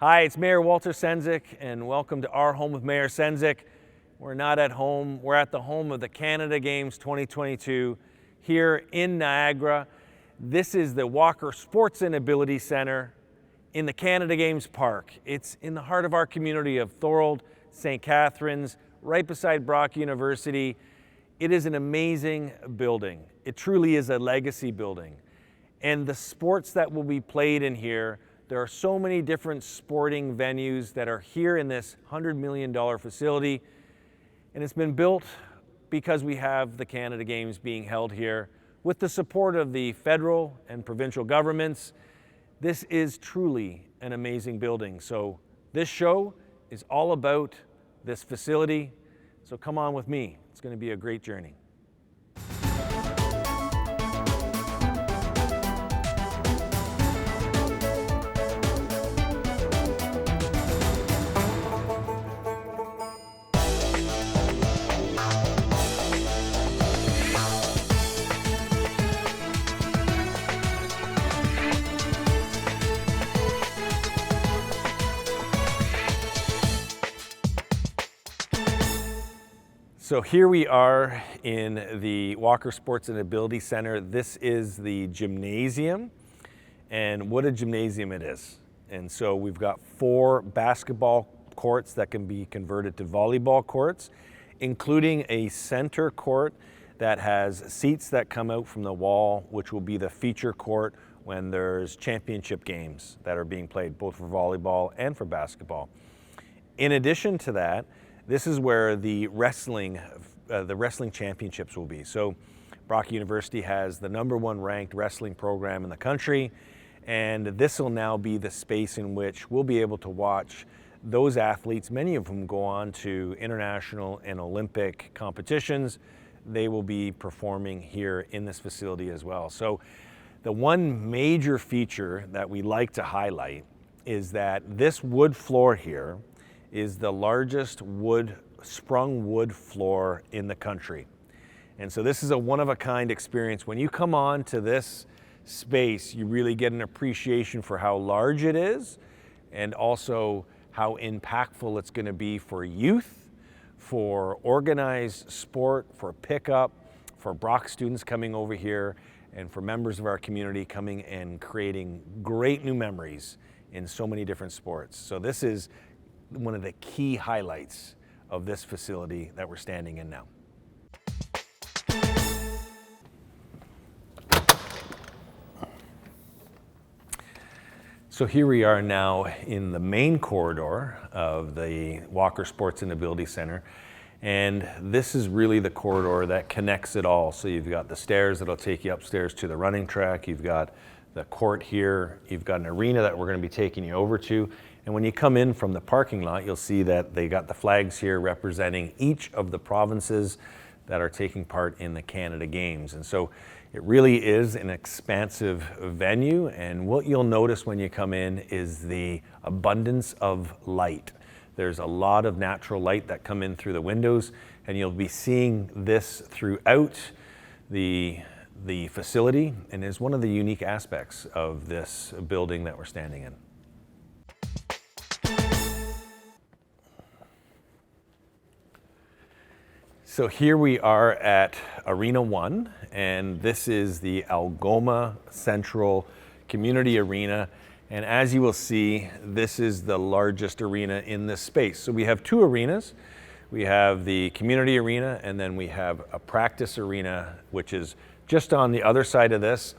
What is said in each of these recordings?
Hi, it's Mayor Walter Sendzik, and welcome to our home with Mayor Sendzik. We're not at home, we're at the home of the Canada Games 2022 here in Niagara. This is the Walker Sports and Ability Centre in the Canada Games Park. It's in the heart of our community of Thorold, St. Catharines, right beside Brock University. It is an amazing building. It truly is a legacy building. And the sports that will be played in here, there are so many different sporting venues that are here in this $100 million facility. And it's been built because we have the Canada Games being held here with the support of the federal and provincial governments. This is truly an amazing building. So this show is all about this facility. So come on with me. It's going to be a great journey. So here we are in the Walker Sports and Ability Centre. This is the gymnasium, and what a gymnasium it is. And so we've got 4 basketball courts that can be converted to volleyball courts, including a center court that has seats that come out from the wall, which will be the feature court when there's championship games that are being played, both for volleyball and for basketball. In addition to that, this is where the wrestling championships will be. So Brock University has the #1 ranked wrestling program in the country, and this will now be the space in which we'll be able to watch those athletes, many of whom go on to international and Olympic competitions. They will be performing here in this facility as well. So the one major feature that we like to highlight is that this wood floor here is the largest sprung wood floor in the country. And so this is a one-of-a-kind experience. When you come on to this space, you really get an appreciation for how large it is and also how impactful it's going to be for youth, for organized sport, for pickup, for Brock students coming over here, and for members of our community coming and creating great new memories in so many different sports. So this is one of the key highlights of this facility that we're standing in now. So here we are now in the main corridor of the Walker Sports and Ability Centre, and this is really the corridor that connects it all. So you've got the stairs that'll take you upstairs to the running track, you've got the court here, you've got an arena that we're going to be taking you over to. And when you come in from the parking lot, you'll see that they got the flags here representing each of the provinces that are taking part in the Canada Games. And so it really is an expansive venue. And what you'll notice when you come in is the abundance of light. There's a lot of natural light that come in through the windows, and you'll be seeing this throughout the facility, and is one of the unique aspects of this building that we're standing in. So here we are at Arena 1, and this is the Algoma Central Community Arena. And as you will see, this is the largest arena in this space. So we have 2 arenas. We have the community arena, and then we have a practice arena, which is just on the other side of this.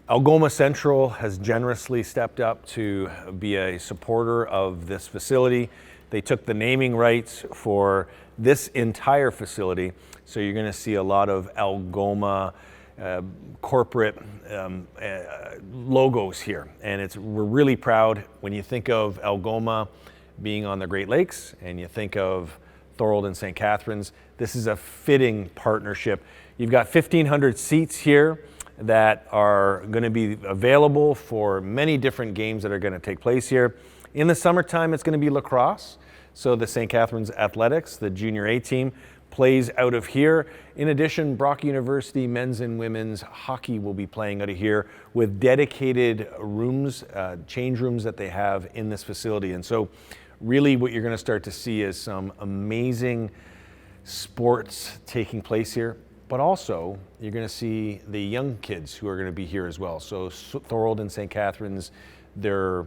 Algoma Central has generously stepped up to be a supporter of this facility. They took the naming rights for this entire facility, so you're going to see a lot of Algoma corporate logos here. And we're really proud when you think of Algoma being on the Great Lakes and you think of Thorold and St. Catharines. This is a fitting partnership. You've got 1,500 seats here that are going to be available for many different games that are going to take place here. In the summertime, it's going to be lacrosse. So the St. Catharines Athletics, the Junior A team, plays out of here. In addition, Brock University men's and women's hockey will be playing out of here with dedicated rooms, change rooms that they have in this facility. And so really what you're going to start to see is some amazing sports taking place here, but also you're going to see the young kids who are going to be here as well. So Thorold and St. Catharines, their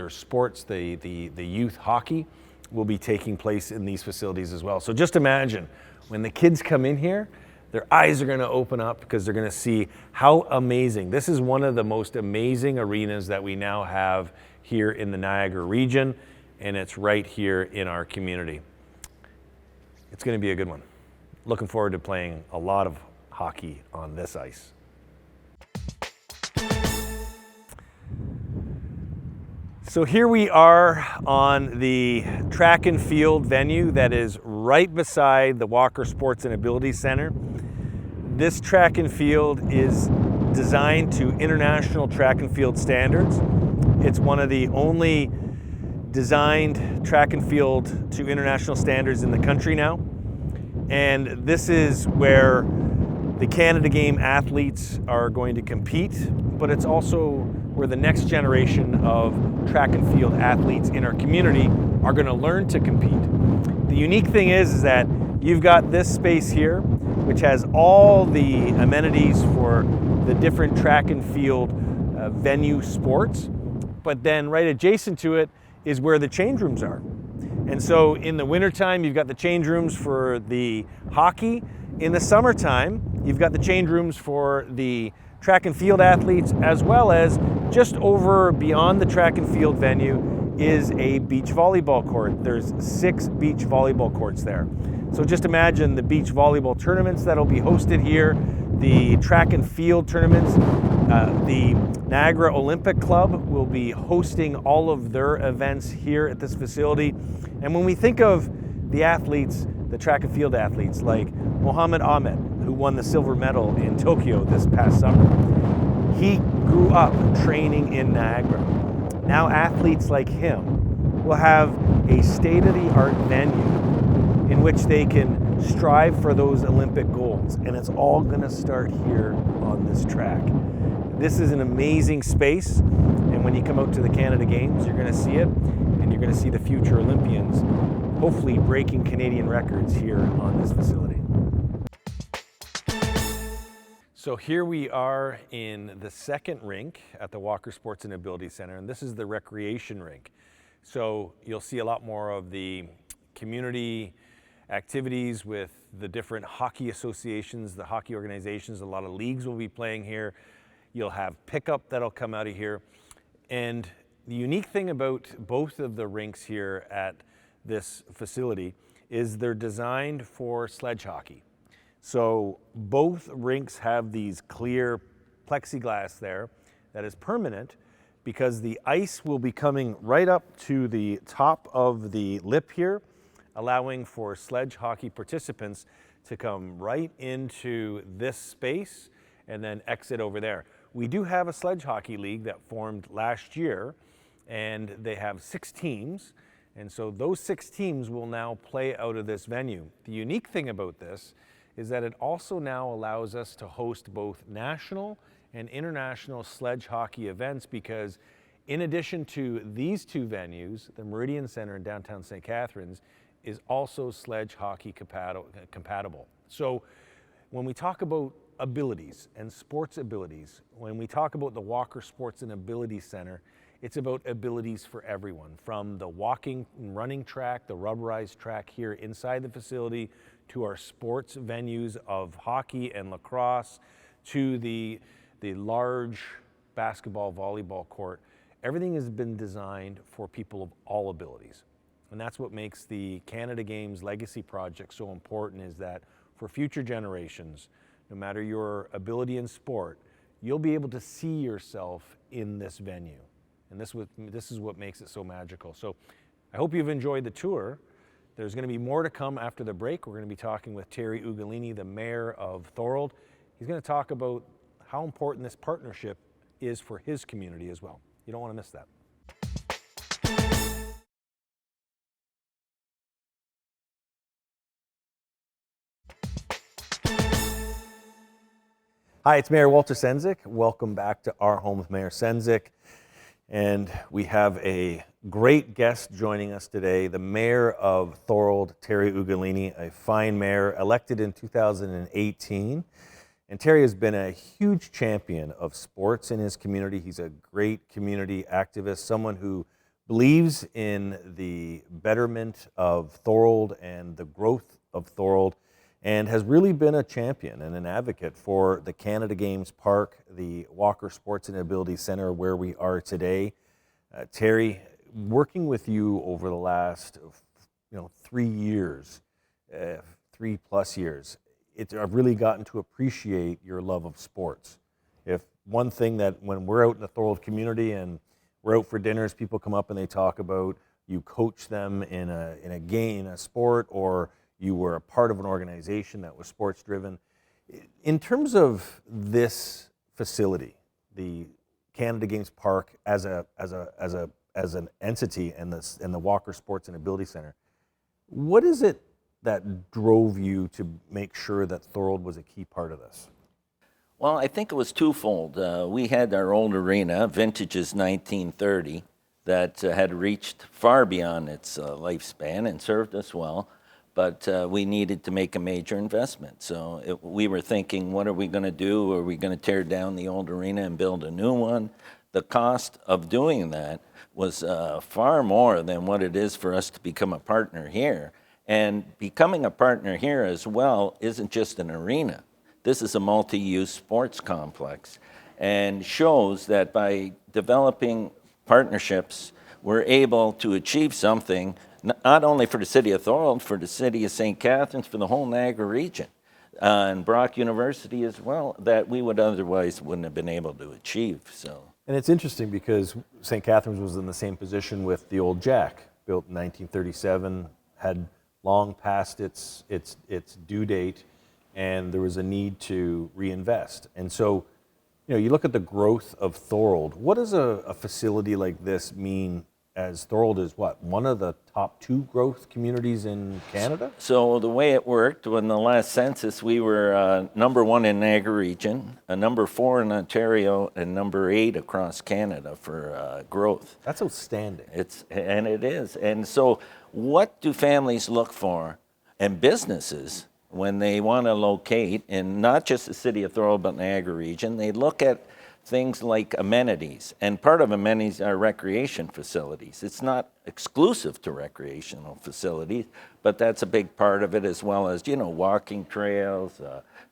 sports, the youth hockey will be taking place in these facilities as well. So just imagine when the kids come in here, their eyes are going to open up because they're going to see how amazing. This is one of the most amazing arenas that we now have here in the Niagara region, and it's right here in our community. It's going to be a good one. Looking forward to playing a lot of hockey on this ice. So here we are on the track and field venue that is right beside the Walker Sports and Ability Center. This track and field is designed to international track and field standards. It's one of the only designed track and field to international standards in the country now. And this is where the Canada Game athletes are going to compete, but it's also where the next generation of track and field athletes in our community are going to learn to compete. The unique thing is that you've got this space here, which has all the amenities for the different track and field venue sports, but then right adjacent to it is where the change rooms are. And so in the wintertime, you've got the change rooms for the hockey. In the summertime, you've got the change rooms for the track and field athletes, as well as just over beyond the track and field venue is a beach volleyball court. There's 6 beach volleyball courts there. So just imagine the beach volleyball tournaments that'll be hosted here, the track and field tournaments. The Niagara Olympic Club will be hosting all of their events here at this facility. And when we think of the athletes, the track and field athletes like Mohammed Ahmed, who won the silver medal in Tokyo this past summer, he grew up training in Niagara. Now athletes like him will have a state-of-the-art venue in which they can strive for those Olympic goals. And it's all gonna start here on this track. This is an amazing space, and when you come out to the Canada Games, you're gonna see it, and you're gonna see the future Olympians hopefully breaking Canadian records here on this facility. So here we are in the second rink at the Walker Sports and Ability Center, and this is the recreation rink. So you'll see a lot more of the community activities with the different hockey associations, the hockey organizations. A lot of leagues will be playing here. You'll have pickup that'll come out of here. And the unique thing about both of the rinks here at this facility is they're designed for sledge hockey. So both rinks have these clear plexiglass there that is permanent because the ice will be coming right up to the top of the lip here, allowing for sledge hockey participants to come right into this space and then exit over there. We do have a sledge hockey league that formed last year, and they have 6 teams. And so those 6 teams will now play out of this venue. The unique thing about this is that it also now allows us to host both national and international sledge hockey events, because in addition to these 2 venues, the Meridian Center in downtown St. Catharines is also sledge hockey compatible. So when we talk about abilities and sports abilities, when we talk about the Walker Sports and Ability Center, it's about abilities for everyone, from the walking and running track, the rubberized track here inside the facility, to our sports venues of hockey and lacrosse, to the large basketball, volleyball court. Everything has been designed for people of all abilities. And that's what makes the Canada Games Legacy Project so important, is that for future generations, no matter your ability in sport, you'll be able to see yourself in this venue. And this is what makes it so magical. So I hope you've enjoyed the tour. There's going to be more to come after the break. We're going to be talking with Terry Ugulini, the Mayor of Thorold. He's going to talk about how important this partnership is for his community as well. You don't want to miss that. Hi, it's Mayor Walter Sendzik. Welcome back to Our Home with Mayor Sendzik. And we have a great guest joining us today, the Mayor of Thorold, Terry Ugulini, a fine mayor elected in 2018. And Terry has been a huge champion of sports in his community. He's a great community activist, someone who believes in the betterment of Thorold and the growth of Thorold, and has really been a champion and an advocate for the Canada Games Park, the Walker Sports and Ability Centre, where we are today. Terry, working with you over the last 3 years, 3+ years, I've really gotten to appreciate your love of sports. If one thing that when we're out in the Thorold community and we're out for dinners, people come up and they talk about you coach them in a game, a sport, or you were a part of an organization that was sports driven. In terms of this facility, the Canada Games Park as an entity and the Walker Sports and Ability Centre, what is it that drove you to make sure that Thorold was a key part of this? Well, I think it was twofold. We had our old arena, vintages 1930, that had reached far beyond its lifespan and served us well. But we needed to make a major investment. So we were thinking, what are we going to do? Are we going to tear down the old arena and build a new one? The cost of doing that was far more than what it is for us to become a partner here. And becoming a partner here as well isn't just an arena. This is a multi-use sports complex, and shows that by developing partnerships, we're able to achieve something not only for the City of Thorold, for the City of St. Catharines, for the whole Niagara region, and Brock University as well, that we would otherwise wouldn't have been able to achieve. And it's interesting because St. Catharines was in the same position with the old Jack, built in 1937, had long past its due date, and there was a need to reinvest. And so, you look at the growth of Thorold. What does a facility like this mean, as Thorold is one of the top 2 growth communities in Canada? So the way it worked, when the last census, we were number 1 in Niagara Region, number 4 in Ontario, and number 8 across Canada for growth. That's outstanding. It is. And so what do families look for, and businesses, when they want to locate in not just the City of Thorold, but Niagara Region? They look at things like amenities, and part of amenities are recreation facilities. It's not exclusive to recreational facilities, but that's a big part of it, as well as, walking trails,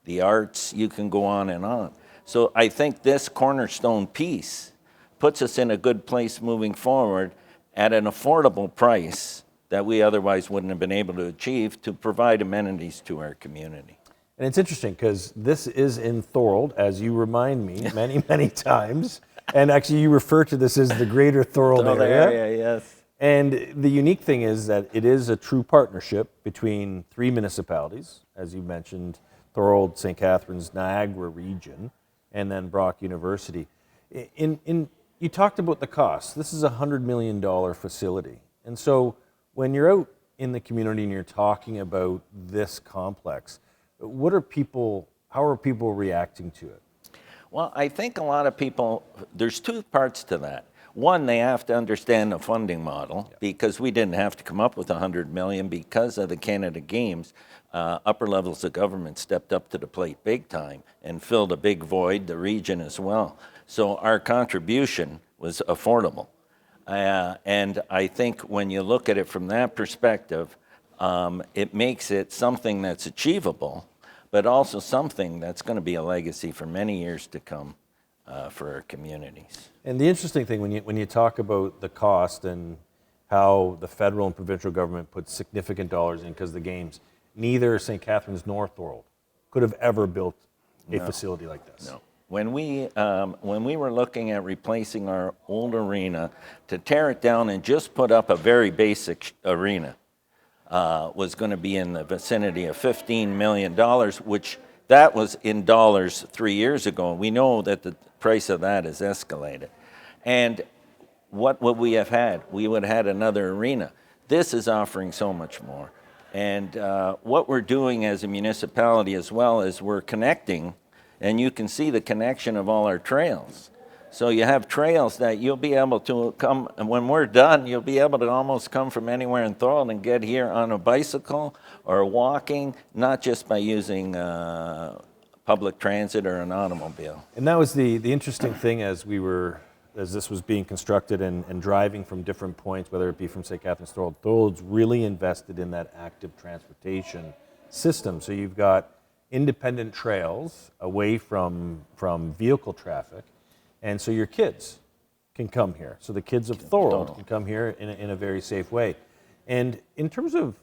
the arts, you can go on and on. So I think this cornerstone piece puts us in a good place moving forward at an affordable price that we otherwise wouldn't have been able to achieve to provide amenities to our community. And it's interesting because this is in Thorold, as you remind me many, many times. And actually, you refer to this as the Greater Thorold area. Yes. And the unique thing is that it is a true partnership between 3 municipalities, as you mentioned, Thorold, St. Catharines, Niagara Region, and then Brock University. You talked about the cost. This is a $100 million facility. And so when you're out in the community and you're talking about this complex, how are people reacting to it? Well, I think a lot of people, there's 2 parts to that. One, they have to understand the funding model, because we didn't have to come up with $100 million because of the Canada Games. Upper levels of government stepped up to the plate big time and filled a big void, the region as well. So our contribution was affordable. And I think when you look at it from that perspective, it makes it something that's achievable, but also something that's going to be a legacy for many years to come for our communities. And the interesting thing, when you talk about the cost and how the federal and provincial government put significant dollars in because of the games, neither St. Catharines nor Thorold could have ever built a facility like this. No. When we were looking at replacing our old arena, to tear it down and just put up a very basic arena was going to be in the vicinity of $15 million, which that was in dollars 3 years ago. We know that the price of that has escalated. And what would we have had? We would have had another arena. This is offering so much more. And what we're doing as a municipality as well is we're connecting and you can see the connection of all our trails. So you have trails that you'll be able to come, and when we're done, you'll be able to almost come from anywhere in Thorold and get here on a bicycle or walking, not just by using public transit or an automobile. And that was the interesting thing as this was being constructed and driving from different points, whether it be from, say, Catharines, Thorold. Thorold's really invested in that active transportation system. So you've got independent trails away from vehicle traffic. And so your kids can come here. So the kids of Thorold can come here in a very safe way. And in terms of,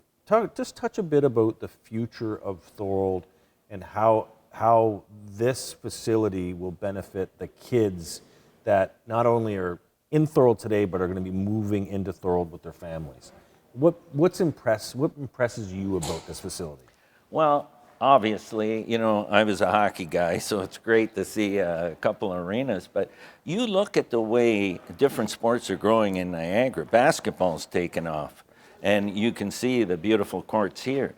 just touch a bit about the future of Thorold and how this facility will benefit the kids that not only are in Thorold today, but are going to be moving into Thorold with their families. What impresses you about this facility? Well, obviously, I was a hockey guy, so it's great to see a couple arenas. But you look at the way different sports are growing in Niagara. Basketball's taken off, and you can see the beautiful courts here.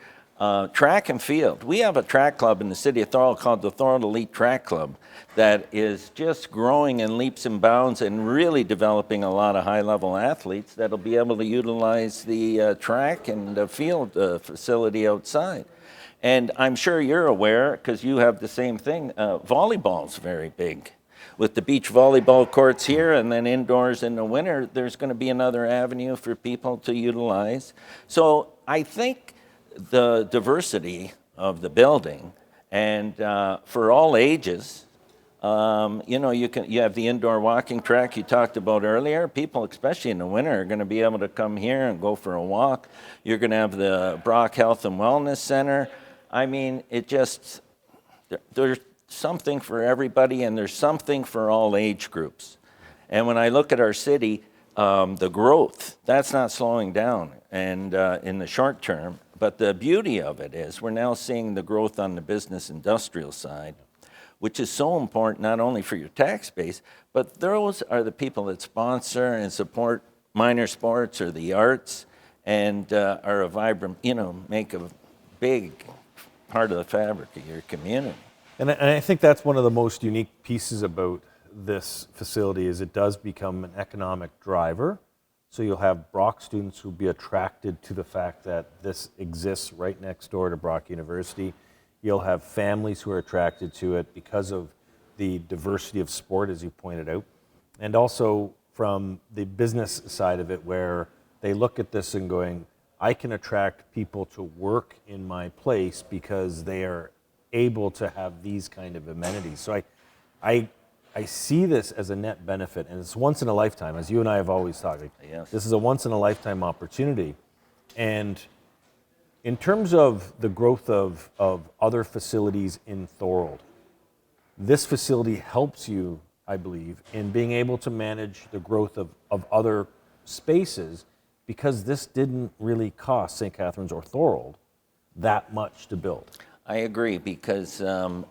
Track and field. We have a track club in the City of Thorold called the Thorold Elite Track Club that is just growing in leaps and bounds and really developing a lot of high-level athletes that'll be able to utilize the track and the field facility outside. And I'm sure you're aware, because you have the same thing, volleyball's very big. With the beach volleyball courts here and then indoors in the winter, there's going to be another avenue for people to utilize. So I think the diversity of the building and for all ages, you have the indoor walking track you talked about earlier. People, especially in the winter, are going to be able to come here and go for a walk. You're going to have the Brock Health and Wellness Center. I mean, there's something for everybody, and there's something for all age groups. And when I look at our city, the growth, that's not slowing down and in the short term. But the beauty of it is we're now seeing the growth on the business industrial side, which is so important not only for your tax base, but those are the people that sponsor and support minor sports or the arts and are a vibrant, make a big part of the fabric of your community. And I think that's one of the most unique pieces about this facility is it does become an economic driver. So you'll have Brock students who'll be attracted to the fact that this exists right next door to Brock University. You'll have families who are attracted to it because of the diversity of sport, as you pointed out. And also from the business side of it, where they look at this and going, I can attract people to work in my place because they are able to have these kind of amenities. So I see this as a net benefit, and it's once in a lifetime, as you and I have always talked. Yes. This is a once in a lifetime opportunity. And in terms of the growth of other facilities in Thorold, this facility helps you, I believe, in being able to manage the growth of other spaces, because this didn't really cost St. Catharines or Thorold that much to build. I agree, because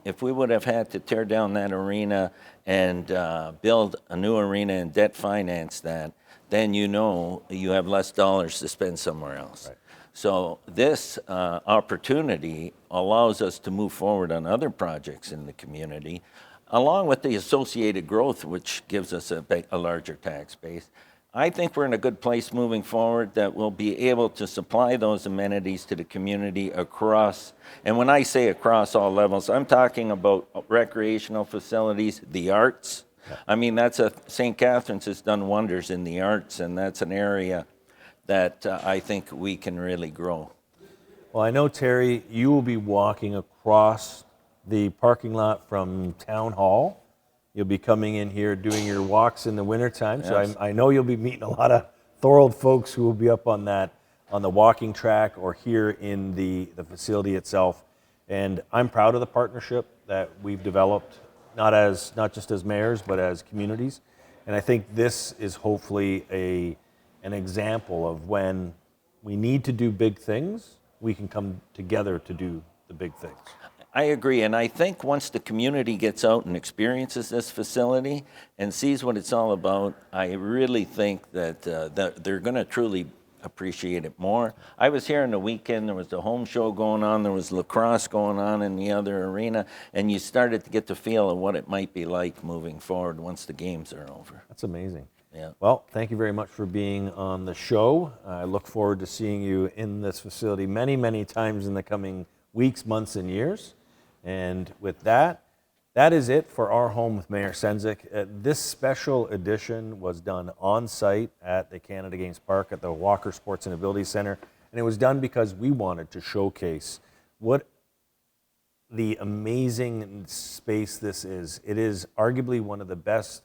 if we would have had to tear down that arena and build a new arena and debt finance that, then you have less dollars to spend somewhere else. Right. So this opportunity allows us to move forward on other projects in the community, along with the associated growth, which gives us a larger tax base. I think we're in a good place moving forward that we'll be able to supply those amenities to the community across, and when I say across all levels, I'm talking about recreational facilities, the arts. Yeah. I mean, St. Catharines has done wonders in the arts, and that's an area that I think we can really grow. Well, I know, Terry, you will be walking across the parking lot from Town Hall. You'll be coming in here doing your walks in the wintertime. Yes. So I know you'll be meeting a lot of Thorold folks who will be up on the walking track or here in the facility itself. And I'm proud of the partnership that we've developed, not just as mayors, but as communities. And I think this is hopefully an example of when we need to do big things, we can come together to do the big things. I agree, and I think once the community gets out and experiences this facility and sees what it's all about, I really think that they're going to truly appreciate it more. I was here on the weekend. There was the home show going on. There was lacrosse going on in the other arena, and you started to get the feel of what it might be like moving forward once the games are over. That's amazing. Yeah. Well, thank you very much for being on the show. I look forward to seeing you in this facility many, many times in the coming weeks, months, and years. And with that, that is it for Our Home with Mayor Sendzik. This special edition was done on site at the Canada Games Park at the Walker Sports and Ability Center. And it was done because we wanted to showcase what the amazing space this is. It is arguably one of the best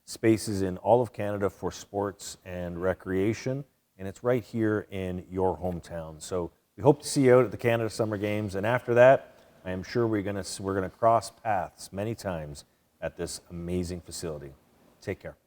spaces in all of Canada for sports and recreation, and it's right here in your hometown. So we hope to see you out at the Canada Summer Games, and after that, I am sure we're gonna cross paths many times at this amazing facility. Take care.